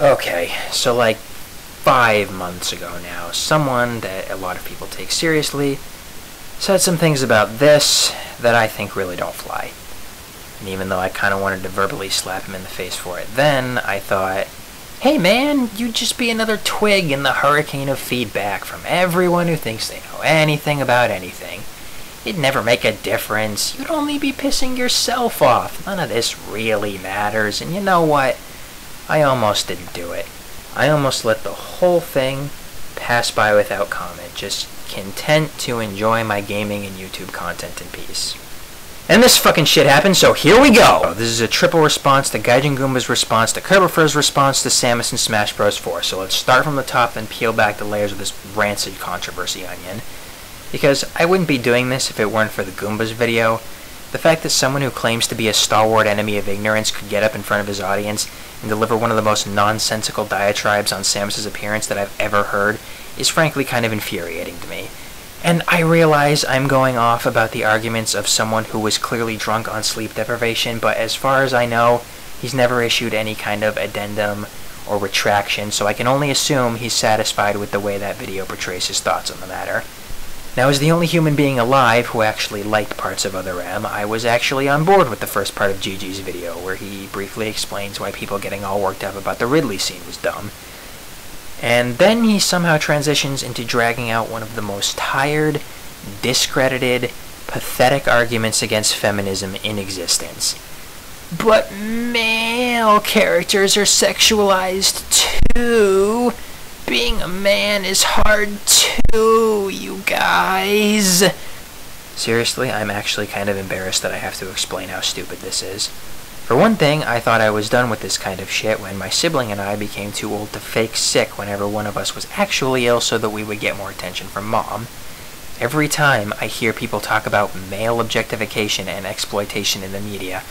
Okay, so like 5 months ago now, someone that a lot of people take seriously said some things about this that I think really don't fly. And even though I kind of wanted to verbally slap him in the face for it then, I thought, hey man, you'd just be another twig in the hurricane of feedback from everyone who thinks they know anything about anything. It'd never make a difference. You'd only be pissing yourself off. None of this really matters. And you know what? I almost didn't do it. I almost let the whole thing pass by without comment, just content to enjoy my gaming and YouTube content in peace. And this fucking shit happened, so here we go! This is a triple response to Gaijin Goombah's response to Kerberfer's response to Samus in Smash Bros. 4. So let's start from the top and peel back the layers of this rancid controversy onion. Because I wouldn't be doing this if it weren't for the Goombah's video. The fact that someone who claims to be a stalwart enemy of ignorance could get up in front of his audience and deliver one of the most nonsensical diatribes on Samus's appearance that I've ever heard is frankly kind of infuriating to me. And I realize I'm going off about the arguments of someone who was clearly drunk on sleep deprivation, but as far as I know, he's never issued any kind of addendum or retraction, so I can only assume he's satisfied with the way that video portrays his thoughts on the matter. Now, as the only human being alive who actually liked parts of Other M, I was actually on board with the first part of GG's video, where he briefly explains why people getting all worked up about the Ridley scene was dumb. And then he somehow transitions into dragging out one of the most tired, discredited, pathetic arguments against feminism in existence. But male characters are sexualized too. Being a man is hard too, you guys. Seriously, I'm actually kind of embarrassed that I have to explain how stupid this is. For one thing, I thought I was done with this kind of shit when my sibling and I became too old to fake sick whenever one of us was actually ill so that we would get more attention from Mom. Every time I hear people talk about male objectification and exploitation in the media,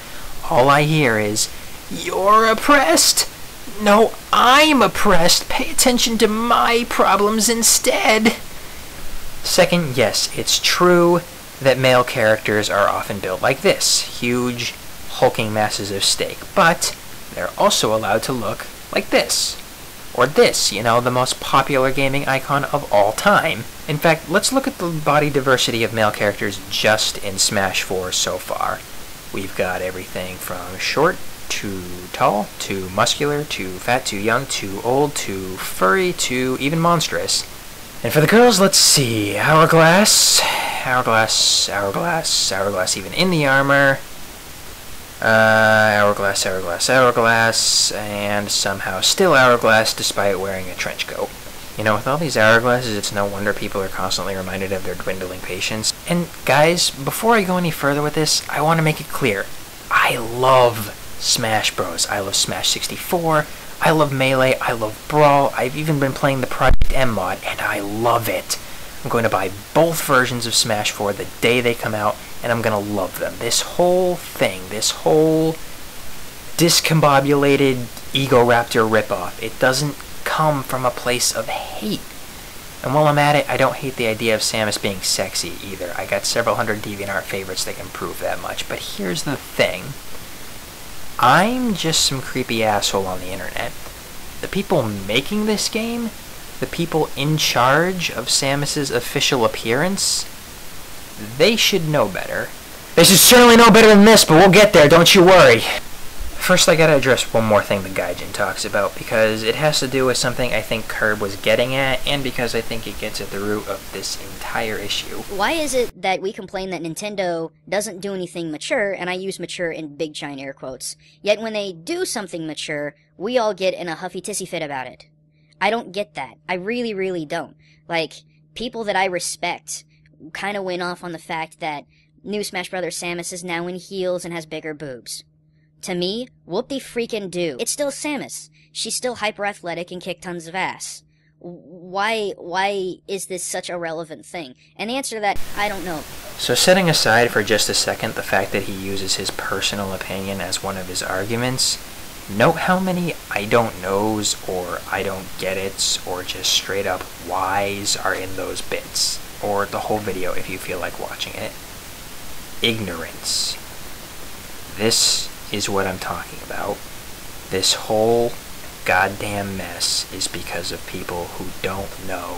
all I hear is, "You're oppressed! No, I'm oppressed! Pay attention to my problems instead!" Second, yes, it's true that male characters are often built like this, huge, hulking masses of steak, but they're also allowed to look like this. Or this, you know, the most popular gaming icon of all time. In fact, let's look at the body diversity of male characters just in Smash 4 so far. We've got everything from short to tall, to muscular, to fat, to young, to old, to furry, to even monstrous. And for the girls, let's see, Hourglass, even in the armor, Hourglass, and somehow still Hourglass despite wearing a trench coat. You know, with all these Hourglasses, it's no wonder people are constantly reminded of their dwindling patience. And guys, before I go any further with this, I want to make it clear, I love Smash Bros. I love Smash 64, I love Melee, I love Brawl, I've even been playing the Project M mod, and I love it. I'm going to buy both versions of Smash 4 the day they come out, and I'm going to love them. This whole thing, this whole discombobulated Ego Raptor ripoff, it doesn't come from a place of hate. And while I'm at it, I don't hate the idea of Samus being sexy either. I got several hundred DeviantArt favorites that can prove that much. But here's the thing. I'm just some creepy asshole on the internet. The people making this game, the people in charge of Samus's official appearance, they should know better. They should certainly know better than this, but we'll get there, don't you worry. First, I gotta address one more thing the Gaijin talks about, because it has to do with something I think Curb was getting at, and because I think it gets at the root of this entire issue. Why is it that we complain that Nintendo doesn't do anything mature, and I use mature in big giant air quotes, yet when they do something mature, we all get in a huffy-tissy fit about it? I don't get that. I really, really don't. Like, people that I respect kind of went off on the fact that new Smash Bros. Samus is now in heels and has bigger boobs. To me, whoop-de-freaking-do. It's still Samus. She's still hyper-athletic and kick tons of ass. Why is this such a relevant thing? And the answer to that, I don't know. So setting aside for just a second the fact that he uses his personal opinion as one of his arguments, note how many I don't knows, or I don't get it's, or just straight up whys are in those bits. Or the whole video if you feel like watching it. Ignorance. This is what I'm talking about. This whole goddamn mess is because of people who don't know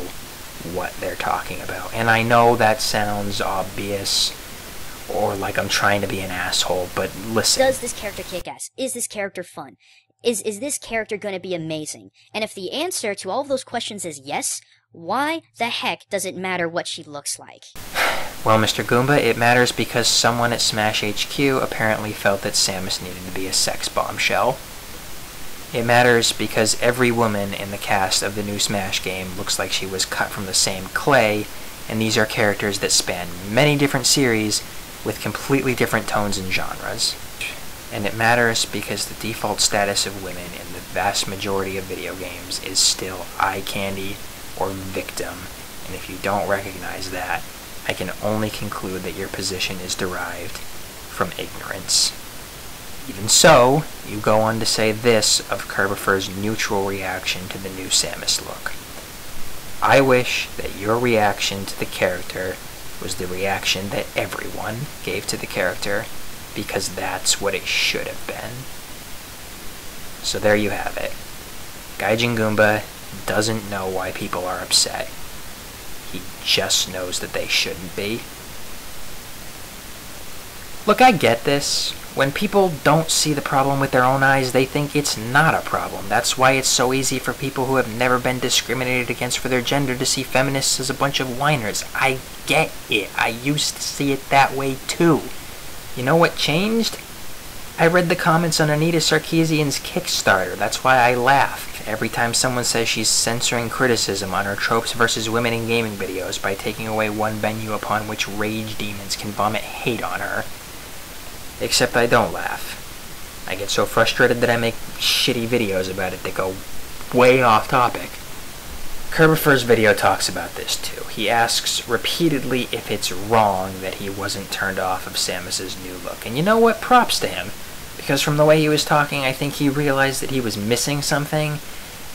what they're talking about. And I know that sounds obvious, or like I'm trying to be an asshole, but listen. Does this character kick ass? Is this character fun? Is this character gonna be amazing? And if the answer to all of those questions is yes, why the heck does it matter what she looks like? Well, Mr. Goombah, it matters because someone at Smash HQ apparently felt that Samus needed to be a sex bombshell. It matters because every woman in the cast of the new Smash game looks like she was cut from the same clay, and these are characters that span many different series with completely different tones and genres. And it matters because the default status of women in the vast majority of video games is still eye candy or victim, and if you don't recognize that, I can only conclude that your position is derived from ignorance. Even so, you go on to say this of Kerbifer's neutral reaction to the new Samus look. I wish that your reaction to the character was the reaction that everyone gave to the character, because that's what it should have been. So there you have it. Gaijin Goombah doesn't know why people are upset. He just knows that they shouldn't be. Look, I get this. When people don't see the problem with their own eyes, they think it's not a problem. That's why it's so easy for people who have never been discriminated against for their gender to see feminists as a bunch of whiners. I get it. I used to see it that way too. You know what changed? I read the comments on Anita Sarkeesian's Kickstarter. That's why I laugh every time someone says she's censoring criticism on her tropes versus women in gaming videos by taking away one venue upon which rage demons can vomit hate on her. Except I don't laugh. I get so frustrated that I make shitty videos about it that go way off topic. Kerbifer's video talks about this too. He asks repeatedly if it's wrong that he wasn't turned off of Samus's new look. And you know what? Props to him. Because from the way he was talking, I think he realized that he was missing something,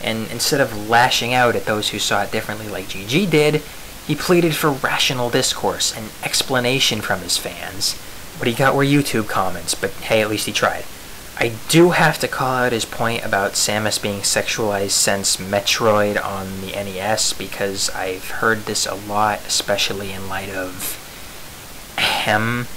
and instead of lashing out at those who saw it differently like GG did, he pleaded for rational discourse and explanation from his fans. What he got were YouTube comments, but hey, at least he tried. I do have to call out his point about Samus being sexualized since Metroid on the NES, because I've heard this a lot, especially in light of Ahem.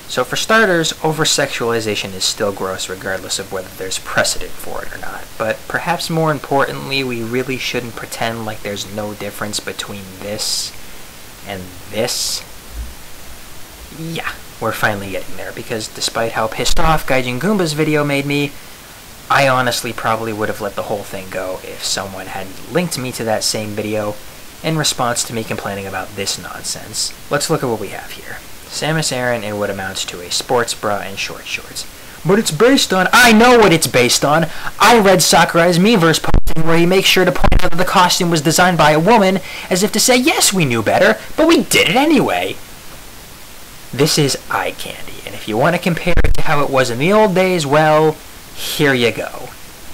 So for starters, over-sexualization is still gross regardless of whether there's precedent for it or not. But perhaps more importantly, we really shouldn't pretend like there's no difference between this and this. Yeah, we're finally getting there, because despite how pissed off Gaijin Goombah's video made me, I honestly probably would have let the whole thing go if someone hadn't linked me to that same video in response to me complaining about this nonsense. Let's look at what we have here. Samus Aran in what amounts to a sports bra and short shorts. But it's based on— I know what it's based on! I read Sakurai's Miiverse posting where he makes sure to point out that the costume was designed by a woman, as if to say, yes, we knew better, but we did it anyway! This is eye candy, and if you want to compare it to how it was in the old days, well, here you go.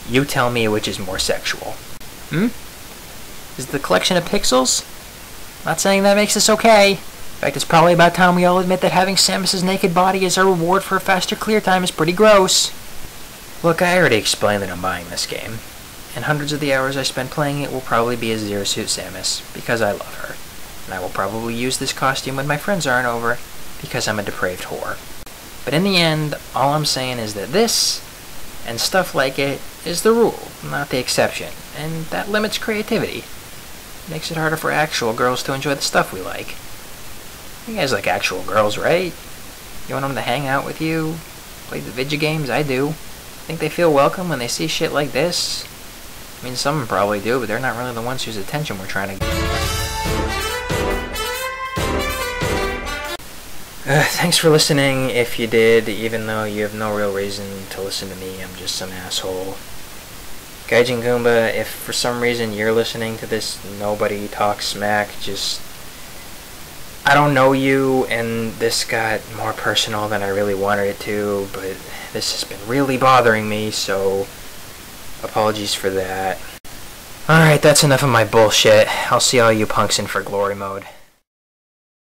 You tell me which is more sexual. Is it the collection of pixels? Not saying that makes this okay. In fact, it's probably about time we all admit that having Samus's naked body as a reward for a faster clear time is pretty gross. Look, I already explained that I'm buying this game, and hundreds of the hours I spend playing it will probably be as Zero Suit Samus, because I love her. And I will probably use this costume when my friends aren't over, because I'm a depraved whore. But in the end, all I'm saying is that this, and stuff like it, is the rule, not the exception, and that limits creativity. It makes it harder for actual girls to enjoy the stuff we like. You guys like actual girls, right? You want them to hang out with you? Play the video games? I do. Think they feel welcome when they see shit like this? I mean, some of them probably do, but they're not really the ones whose attention we're trying to get. Thanks for listening, if you did, even though you have no real reason to listen to me. I'm just some asshole. Gaijin Goombah, if for some reason you're listening to this Nobody Talk Smack, just— I don't know you, and this got more personal than I really wanted it to, but this has been really bothering me, so apologies for that. Alright, that's enough of my bullshit. I'll see all you punks in for glory mode.